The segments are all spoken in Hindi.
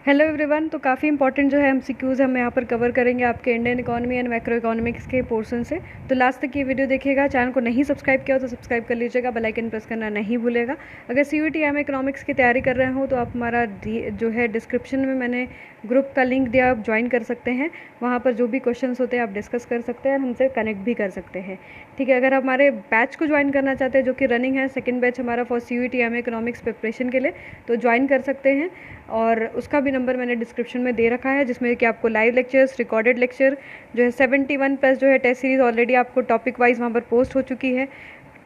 Hello everyone. तो काफ़ी इंपॉर्टेंट जो है एमसीक्यूज़ हम यहाँ पर कवर करेंगे आपके Indian economy and macro economics के पोर्शन से। तो लास्ट तक ये वीडियो देखिएगा। चैनल को नहीं सब्सक्राइब किया हो तो सब्सक्राइब कर लीजिएगा, बेल आइकन प्रेस करना नहीं भूलेगा। अगर सीयूईटी एम इकोनॉमिक्स की तैयारी कर रहे हो तो आप हमारा जो है डिस्क्रिप्शन में मैंने ग्रुप का लिंक दिया, आप ज्वाइन कर सकते हैं। वहाँ पर जो भी क्वेश्चंस होते हैं आप डिस्कस कर सकते हैं और हमसे कनेक्ट भी कर सकते हैं। ठीक है, अगर हमारे बैच को ज्वाइन करना चाहते हैं जो कि रनिंग है, सेकंड बैच हमारा for CUET M economics preparation के लिए, तो ज्वाइन कर सकते हैं। और उसका भी नंबर मैंने डिस्क्रिप्शन में दे रखा है, जिसमें कि आपको लाइव लेक्चर्स, रिकॉर्डेड लेक्चर जो है 71 प्लस जो है टेस्ट सीरीज़ ऑलरेडी आपको टॉपिक वाइज वहाँ पर पोस्ट हो चुकी है।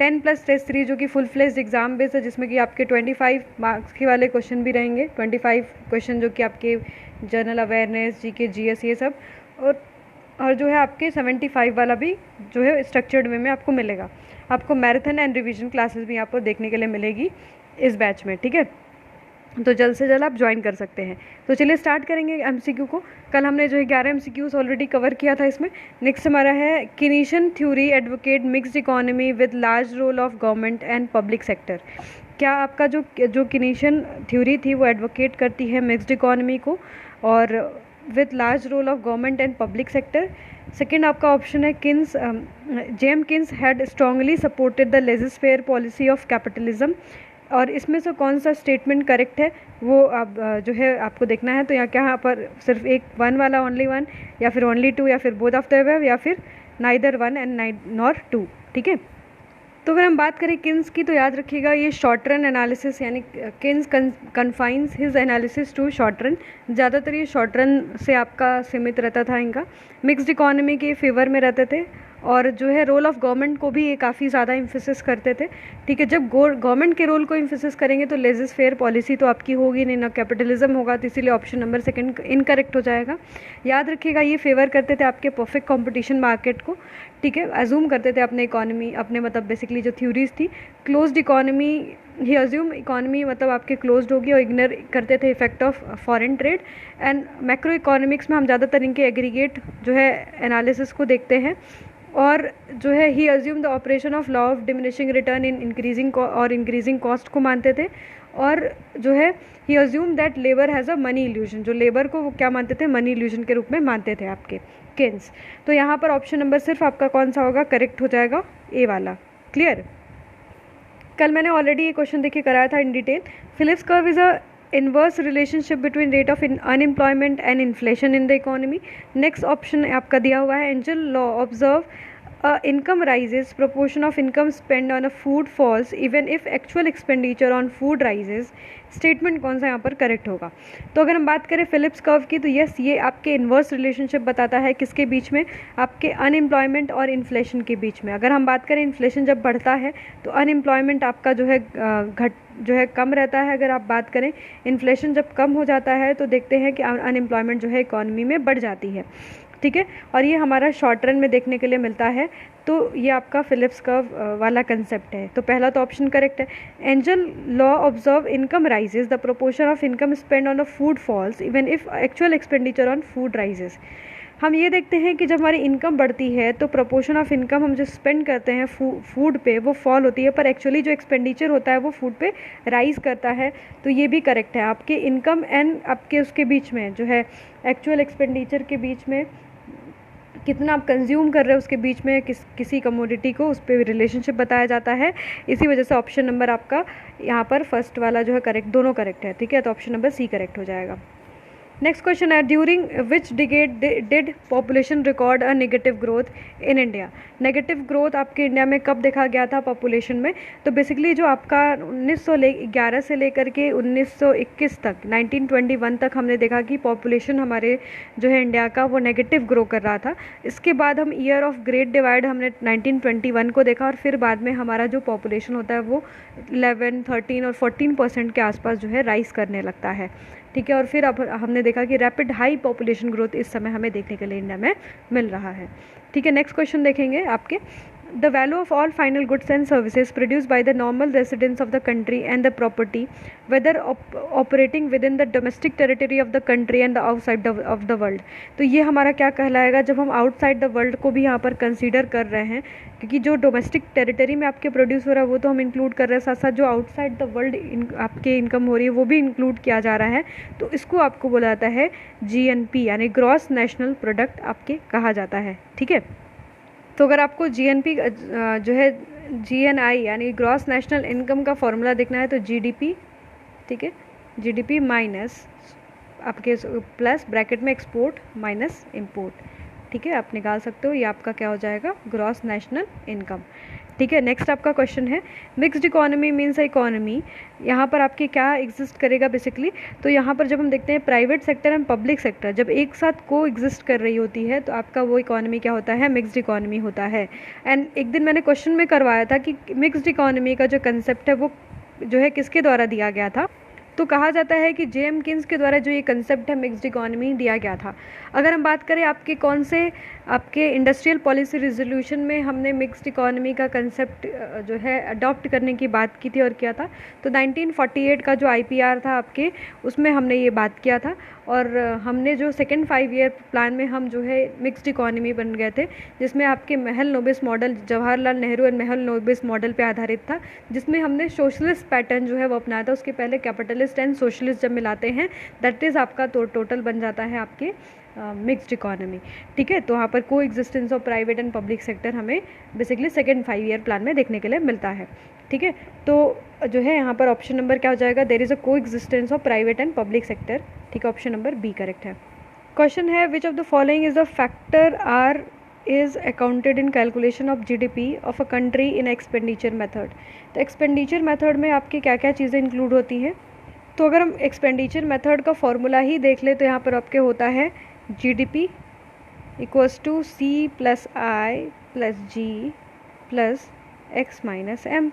10 प्लस टेस्ट सीरीज जो कि फुल फ्लेज्ड एग्जाम बेस्ड है, जिसमें कि आपके 25 मार्क्स के वाले क्वेश्चन भी रहेंगे। 25 क्वेश्चन जो कि आपके जनरल अवेयरनेस, जीके, जीएस ये सब, और जो है आपके 75 वाला भी जो है स्ट्रक्चर्ड वे में आपको मिलेगा। आपको मैराथन एंड रिवीजन क्लासेस भी यहाँ पर देखने के लिए मिलेगी इस बैच में। ठीक है, तो जल्द से जल्द आप ज्वाइन कर सकते हैं। तो चलिए स्टार्ट करेंगे एमसीक्यू को। कल हमने जो है 11 एमसीक्यूज ऑलरेडी कवर किया था इसमें। नेक्स्ट हमारा है Keynesian theory advocate mixed economy with large role of government and public sector. क्या आपका जो कीनेशियन थ्योरी थी वो एडवोकेट करती है मिक्स्ड इकोनॉमी को और with large role of government and public sector. Second आपका ऑप्शन है Keynes, James Keynes had strongly supported the laissez faire policy of capitalism. और इसमें से कौन सा स्टेटमेंट करेक्ट है वो आप जो है आपको देखना है। तो यहाँ पर सिर्फ एक वन वाला, ओनली वन, या फिर ओनली टू, या फिर बोथ ऑफ द अबव, या फिर neither one and nor two. ठीक है, तो अगर हम बात करें किन्स की तो याद रखिएगा ये शॉर्ट रन एनालिसिस, यानी Keynes confines his analysis to short run. ज़्यादातर ये शॉर्ट रन से आपका सीमित रहता था, इनका मिक्स्ड इकोनॉमी के फेवर में रहते थे। और जो है रोल ऑफ गवर्नमेंट को भी ये काफ़ी ज़्यादा इम्फेसिस करते थे। ठीक है, जब गवर्नमेंट के रोल को इम्फेसिस करेंगे तो लेजिस फेयर पॉलिसी तो आपकी होगी नहीं, ना कैपिटलिज्म होगा, तो इसीलिए ऑप्शन नंबर सेकंड इनकरेक्ट हो जाएगा। याद रखिएगा ये फेवर करते थे आपके परफेक्ट कंपटीशन मार्केट को। ठीक है, अज्यूम करते थे अपने इकोनॉमी, अपने मतलब बेसिकली जो थ्योरीज थी क्लोज्ड इकोनॉमी ही अज्यूम इकोनॉमी मतलब आपके क्लोज्ड होगी, और इग्नोर करते थे effect of foreign trade. And macro economics में हम ज़्यादातर इनके एग्रीगेट जो है एनालिसिस को देखते हैं। और जो है ही assume the operation of law of diminishing return in increasing cost को मानते थे। और जो है ही assume that labour has a money illusion, जो लेबर को वो क्या मानते थे, मनी इल्यूजन के रूप में मानते थे आपके किन्स। तो यहाँ पर ऑप्शन नंबर सिर्फ आपका कौन सा होगा, करेक्ट हो जाएगा, ए वाला। क्लियर। कल मैंने ऑलरेडी ये क्वेश्चन देखिए कराया था in detail. Phillips curve is a inverse relationship between rate of unemployment and inflation in the economy. Next option आपका दिया हुआ है Engel law observe income rises, proportion of income spent on a food falls even if actual expenditure on food rises। Statement कौन सा यहाँ पर करेक्ट होगा। तो अगर हम बात करें फिलिप्स कर्व की तो यस, ये आपके इन्वर्स रिलेशनशिप बताता है किसके बीच में, आपके अनएम्प्लॉयमेंट और इन्फ्लेशन के बीच में। अगर हम बात करें इन्फ्लेशन जब बढ़ता है तो अनएम्प्लॉयमेंट आपका जो है कम रहता है। अगर आप बात करें इन्फ्लेशन जब कम हो जाता है तो देखते हैं कि अनएम्प्लॉयमेंट जो है इकोनॉमी में बढ़ जाती है। ठीक है, और ये हमारा शॉर्ट रन में देखने के लिए मिलता है। तो ये आपका फिलिप्स कर्व वाला कंसेप्ट है। तो पहला तो ऑप्शन करेक्ट है। Engel law observe income rises, the proportion of income spend on a food falls even if actual expenditure on food rises. हम ये देखते हैं कि जब हमारी इनकम बढ़ती है तो प्रोपोर्शन ऑफ इनकम हम जो स्पेंड करते हैं फूड पे वो फॉल होती है, पर एक्चुअली जो एक्सपेंडिचर होता है वो फूड पे राइज करता है। तो ये भी करेक्ट है। आपके इनकम एंड आपके उसके बीच में जो है एक्चुअल एक्सपेंडिचर के बीच में कितना आप कंज्यूम कर रहे हो उसके बीच में किसी कमोडिटी को, उस पर रिलेशनशिप बताया जाता है। इसी वजह से ऑप्शन नंबर आपका यहाँ पर फर्स्ट वाला जो है करेक्ट, दोनों करेक्ट है। ठीक है, तो ऑप्शन नंबर सी करेक्ट हो जाएगा। नेक्स्ट क्वेश्चन है during which decade did population record a negative growth in India. Negative growth आपके इंडिया में कब देखा गया था पॉपुलेशन में। तो बेसिकली जो आपका 1911 से लेकर के 1921 तक 1921 तक हमने देखा कि पॉपुलेशन हमारे जो है इंडिया का वो नेगेटिव ग्रो कर रहा था। इसके बाद हम ईयर ऑफ ग्रेट डिवाइड हमने 1921 को देखा, और फिर बाद में हमारा जो पॉपुलेशन होता है वो 11, 13 और 14% के आसपास जो है राइज करने लगता है। ठीक है, और फिर अब हमने देखा कि रैपिड हाई पॉपुलेशन ग्रोथ इस समय हमें देखने के लिए इंडिया में मिल रहा है। ठीक है, नेक्स्ट क्वेश्चन देखेंगे आपके The value of all final goods and services produced by the normal residents of the country and the property, whether operating within the domestic territory of the country and the outside of the world. तो ये हमारा क्या कहलाएगा जब हम आउटसाइड द वर्ल्ड को भी यहाँ पर कंसीडर कर रहे हैं, क्योंकि जो डोमेस्टिक टेरिटरी में आपके प्रोड्यूस हो रहा है वो तो हम इंक्लूड कर रहे हैं, साथ साथ जो आउटसाइड द वर्ल्ड आपके इनकम हो रही है वो भी इंक्लूड किया जा रहा है, तो इसको आपको बोला जाता है GNP यानी ग्रॉस नेशनल प्रोडक्ट आपके कहा जाता है। ठीक है, तो अगर आपको GNP जो है GNI यानी ग्रॉस नेशनल इनकम का फॉर्मूला देखना है तो GDP, ठीक है, GDP माइनस आपके प्लस ब्रैकेट में एक्सपोर्ट माइनस इंपोर्ट, ठीक है, आप निकाल सकते हो, ये आपका क्या हो जाएगा ग्रॉस नेशनल इनकम। ठीक है, नेक्स्ट आपका क्वेश्चन है मिक्स्ड इकोनॉमी मीन्स इकोनॉमी, यहाँ पर आपके क्या एग्जिस्ट करेगा बेसिकली। तो यहाँ पर जब हम देखते हैं private sector and public sector जब एक साथ को एग्जिस्ट कर रही होती है तो आपका वो इकोनॉमी क्या होता है, मिक्स्ड इकोनॉमी होता है। एंड एक दिन मैंने क्वेश्चन में करवाया था कि मिक्स्ड इकोनॉमी का जो कंसेप्ट है वो जो है किसके द्वारा दिया गया था, तो कहा जाता है कि JM किन्स के द्वारा जो ये कंसेप्ट है मिक्स्ड इकोनॉमी दिया गया था। अगर हम बात करें आपके कौन से आपके इंडस्ट्रियल पॉलिसी रिजोल्यूशन में हमने मिक्स्ड इकोनॉमी का कंसेप्ट जो है अडॉप्ट करने की बात की थी और किया था, तो 1948 का जो IPR था आपके उसमें हमने ये बात किया था, और हमने जो सेकेंड 5 ईयर प्लान में हम जो है मिक्स्ड इकोनॉमी बन गए थे, जिसमें आपके महल नोबिस model Jawaharlal Nehru and Mahal नोबिस model पे आधारित था, जिसमें हमने सोशलिस्ट पैटर्न जो है वो अपनाया था। उसके पहले कैपिटलिस्ट एंड सोशलिस्ट जब मिलाते हैं दैट इज़ आपका तो टोटल बन जाता है आपके मिक्स्ड इकोनॉमी। ठीक है, तो वहाँ पर को existence of private and public sector हमें बेसिकली सेकेंड 5 ईयर प्लान में देखने के लिए मिलता है। ठीक है, तो जो है यहाँ पर ऑप्शन नंबर क्या हो जाएगा, there is a coexistence of private and public sector. ठीक है, ऑप्शन नंबर बी करेक्ट है। क्वेश्चन है which of the following is the factor are is accounted in calculation of GDP of a country in expenditure method। तो एक्सपेंडिचर मेथड में आपकी क्या क्या चीज़ें इंक्लूड होती हैं, तो अगर हम एक्सपेंडिचर मेथड का फॉर्मूला ही देख ले तो यहाँ पर आपके होता है GDP equals to C + I + G + X - M।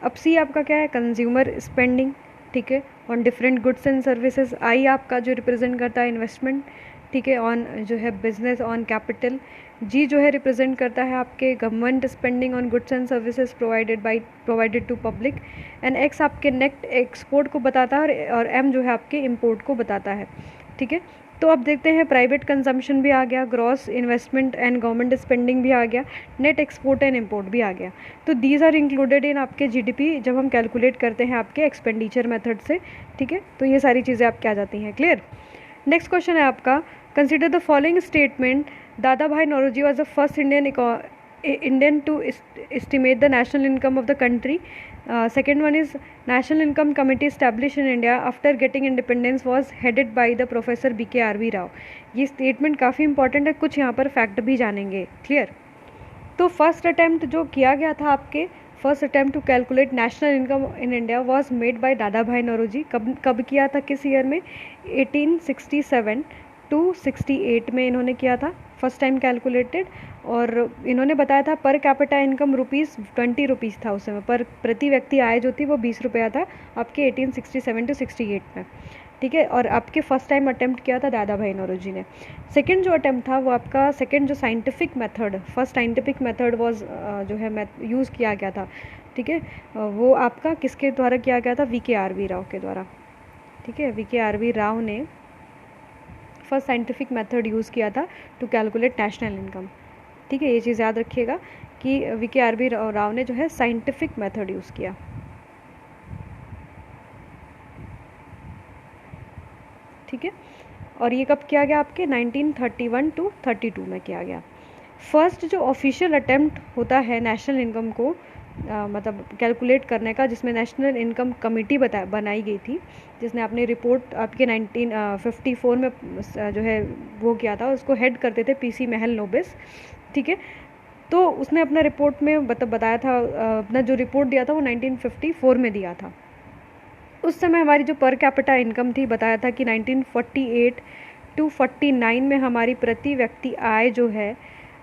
अब C आपका क्या है, कंज्यूमर स्पेंडिंग, ठीक है, on different goods and services. I आपका जो रिप्रेजेंट करता है इन्वेस्टमेंट, ठीक है, ऑन जो है बिजनेस ऑन कैपिटल। G जो है रिप्रेजेंट करता है आपके government spending on goods and services provided to public. And X आपके नेट एक्सपोर्ट को बताता है और M जो है आपके इंपोर्ट को बताता है। ठीक है, तो अब देखते हैं प्राइवेट कंजम्पशन भी आ गया, gross investment and government spending भी आ गया, नेट एक्सपोर्ट एंड इंपोर्ट भी आ गया। तो दीज आर इंक्लूडेड इन आपके GDP जब हम कैलकुलेट करते हैं आपके एक्सपेंडिचर मेथड से। ठीक है, तो ये सारी चीज़ें आपके आ जाती हैं। क्लियर। नेक्स्ट क्वेश्चन है आपका consider the following statement, Dadabhai Naoroji was the first Indian to estimate the national income of the country। Second one is National Income Committee established in India after getting independence was headed by the Professor BK Rao। ये स्टेटमेंट काफ़ी इंपॉर्टेंट है, कुछ यहाँ पर फैक्ट भी जानेंगे। क्लियर। तो फर्स्ट अटैम्प्ट जो किया गया था आपके first attempt to calculate national income in India was made by Dadabhai Naoroji. कब किया था, किस ईयर में, 1867 to 68 में इन्होंने किया था फर्स्ट टाइम कैलकुलेटेड। और इन्होंने बताया था पर कैपिटा इनकम ₹20 था उस समय, पर प्रति व्यक्ति आय जो थी वो 20 रुपया था आपके 1867 to 68 में। ठीक है, और आपके फर्स्ट टाइम अटेम्प्ट किया था दादा भाई नौरोजी ने। सेकंड जो अटेम्प्ट था वो आपका सेकंड जो scientific method, first scientific method was जो है यूज़ किया गया था। ठीक है, वो आपका किसके द्वारा किया गया था, VK राव के द्वारा। ठीक है, VK राव ने फर्स्ट साइंटिफिक मेथड यूज़ किया था टू कैलकुलेट नेशनल इनकम। ठीक है, ये चीज़ याद रखिएगा कि VK राव ने जो है साइंटिफिक मेथड यूज़ किया। ठीक है, और ये कब किया गया आपके 1931 to 32 में किया गया। फर्स्ट जो ऑफिशियल अटेम्प्ट होता है नेशनल इनकम को मतलब कैलकुलेट करने का, जिसमें नेशनल इनकम कमेटी बनाई गई थी, जिसने अपनी रिपोर्ट आपके 1954 में जो है वो किया था, उसको हेड करते थे PC महल नोबिस। ठीक है, तो उसने अपना रिपोर्ट में बताया था, अपना जो रिपोर्ट दिया था वो 1954 में दिया था। उस समय हमारी जो पर कैपिटा इनकम थी बताया था कि 1948 to 49 में हमारी प्रति व्यक्ति आय जो है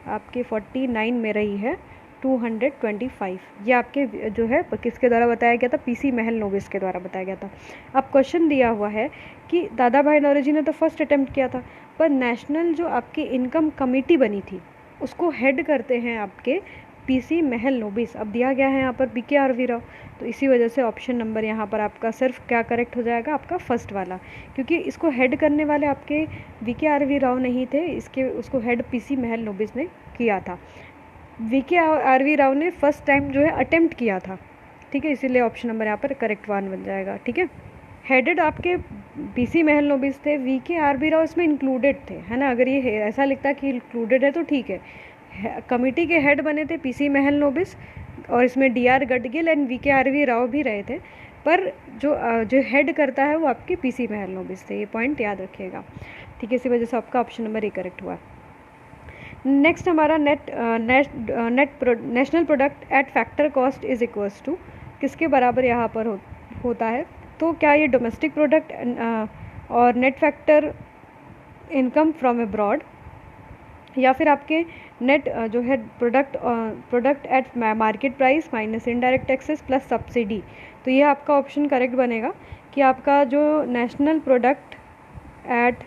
आपके 49 में रही है 225। ये आपके जो है किसके द्वारा बताया गया था, PC महल नोबिस के द्वारा बताया गया था। अब क्वेश्चन दिया हुआ है कि दादा भाई नौरोजी ने तो फर्स्ट अटेम्प्ट किया था, पर नेशनल जो आपकी इनकम कमेटी बनी थी उसको हेड करते हैं आपके पीसी महल नोबिस। अब दिया गया है यहाँ पर बीके आरवी राव, तो इसी वजह से ऑप्शन नंबर यहाँ पर आपका सिर्फ क्या करेक्ट हो जाएगा, आपका फर्स्ट वाला, क्योंकि इसको हेड करने वाले आपके बीके आरवी राव नहीं थे, इसके उसको हेड पीसी महल नोबिस ने किया था। बीके आरवी राव ने फर्स्ट टाइम जो है अटेम्प्ट किया था, ठीक है, इसीलिए ऑप्शन नंबर यहाँ पर करेक्ट वन बन जाएगा। ठीक है, हेडेड आपके पीसी महल नोबिस थे, वीके आरवी राव इसमें इंक्लूडेड थे, है ना। अगर ये ऐसा लिखता कि इंक्लूडेड है तो ठीक है। कमिटी के हेड बने थे पीसी महल नोबिस, और इसमें D R Gadgil and V K R V Rao भी रहे थे, पर जो हेड करता है वो आपके पीसी महल नोबिस थे, ये पॉइंट याद रखिएगा। ठीक है, इसी वजह से आपका ऑप्शन नंबर ए करेक्ट हुआ। नेक्स्ट हमारा national product at factor cost is equals to, किसके बराबर यहाँ पर होता है, तो क्या ये डोमेस्टिक प्रोडक्ट और net factor income from abroad, या फिर आपके नेट जो है product at market price minus indirect taxes plus subsidy. तो ये आपका ऑप्शन करेक्ट बनेगा कि आपका जो national product at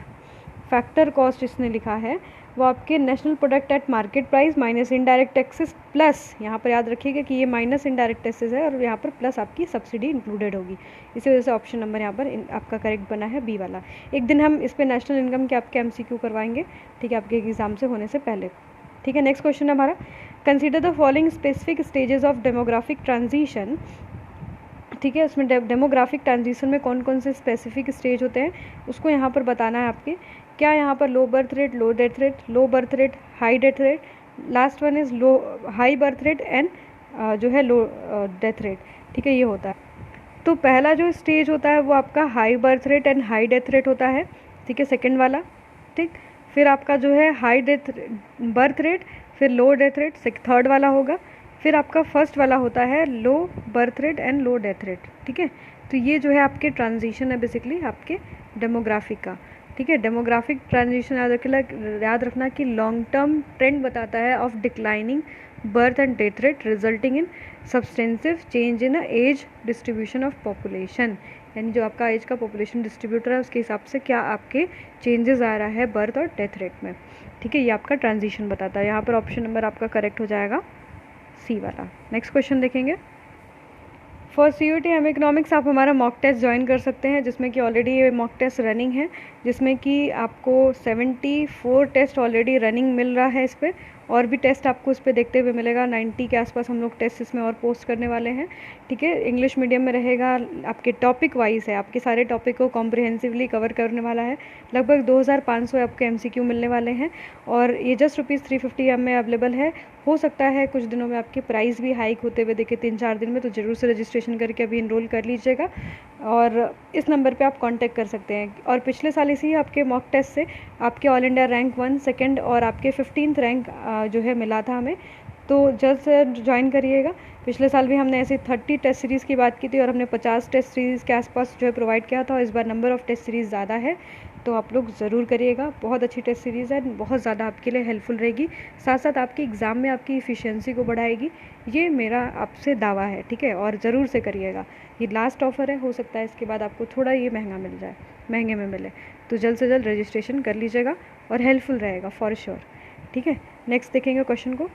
factor cost इसने लिखा है वो आपके national product at market price minus indirect taxes plus, यहाँ पर याद रखिएगा कि ये माइनस इनडायरेक्ट टैक्सेस है और यहाँ पर प्लस आपकी सब्सिडी इंक्लूडेड होगी, इसी वजह से ऑप्शन नंबर यहाँ पर आपका करेक्ट बना है बी वाला। एक दिन हम इस पर नेशनल इनकम के आपके एमसीक्यू करवाएंगे, ठीक है, आपके एग्जाम से होने से पहले। ठीक है, नेक्स्ट क्वेश्चन हमारा, consider the following specific stages of demographic transition. ठीक है, उसमें डेमोग्राफिक ट्रांजिशन में कौन कौन से स्पेसिफिक स्टेज होते हैं उसको यहाँ पर बताना है आपके। क्या यहाँ पर low birth rate, low death rate, low birth rate, high death rate, last one is low high birth rate and जो है लो डेथ रेट। ठीक है, ये होता है। तो पहला जो स्टेज होता है वो आपका high birth rate and high death rate होता है, ठीक है, सेकेंड वाला। ठीक, फिर आपका जो है हाई डेथ बर्थ रेट, फिर लो डेथ रेट थर्ड वाला होगा, फिर आपका फर्स्ट वाला होता है low birth rate and low death rate. ठीक है, तो ये जो है आपके ट्रांजिशन है बेसिकली आपके डेमोग्राफिक का। ठीक है, डेमोग्राफिक ट्रांजिशन याद रखना कि लॉन्ग टर्म ट्रेंड बताता है of declining birth and death rate resulting in substantive change in age distribution of population, यानी जो आपका एज का पॉपुलेशन डिस्ट्रीब्यूटर है उसके हिसाब से क्या आपके चेंजेस आ रहा है बर्थ और डेथ रेट में। ठीक है, ये आपका ट्रांजिशन बताता है। यहाँ पर ऑप्शन नंबर आपका करेक्ट हो जाएगा सी वाला। नेक्स्ट क्वेश्चन देखेंगे, फॉर CUET एम इकोनॉमिक्स आप हमारा मॉक टेस्ट ज्वाइन कर सकते हैं, जिसमें कि ऑलरेडी ये मॉक टेस्ट रनिंग है, जिसमें कि आपको 74 टेस्ट ऑलरेडी रनिंग मिल रहा है इस पर, और भी टेस्ट आपको इस पर देखते हुए मिलेगा। 90 के आसपास हम लोग टेस्ट इसमें और पोस्ट करने वाले हैं। ठीक है, इंग्लिश मीडियम में रहेगा, आपके टॉपिक वाइज है, आपके सारे टॉपिक को कॉम्प्रिहेंसिवली कवर करने वाला है। लगभग 2500 आपके MCQ मिलने वाले हैं, और ये जस्ट ₹350 में अवेलेबल है। हो सकता है कुछ दिनों में आपके प्राइस भी हाइक होते हुए देखे 3-4 दिन में, तो ज़रूर से रजिस्ट्रेशन करके अभी इनरोल कर लीजिएगा, और इस नंबर पे आप कांटेक्ट कर सकते हैं। और पिछले साल इसी आपके मॉक टेस्ट से आपके ऑल इंडिया रैंक 1, सेकंड और आपके 15th रैंक जो है मिला था हमें, तो जल्द से ज्वाइन करिएगा। पिछले साल भी हमने ऐसे 30 टेस्ट सीरीज़ की बात की थी और हमने 50 टेस्ट सीरीज़ के आसपास जो है प्रोवाइड किया था, और इस बार नंबर ऑफ़ टेस्ट सीरीज़ ज़्यादा है, तो आप लोग ज़रूर करिएगा। बहुत अच्छी टेस्ट सीरीज़ है, बहुत ज़्यादा आपके लिए हेल्पफुल रहेगी, साथ साथ आपके एग्ज़ाम में आपकी इफ़िशियंसी को बढ़ाएगी, ये मेरा आपसे दावा है। ठीक है, और ज़रूर से करिएगा। ये लास्ट ऑफ़र है, हो सकता है इसके बाद आपको थोड़ा ये महंगा मिल जाए, महंगे में मिले, तो जल्द से जल्द रजिस्ट्रेशन कर लीजिएगा और हेल्पफुल रहेगा फॉर श्योर। ठीक है, नेक्स्ट देखेंगे क्वेश्चन को।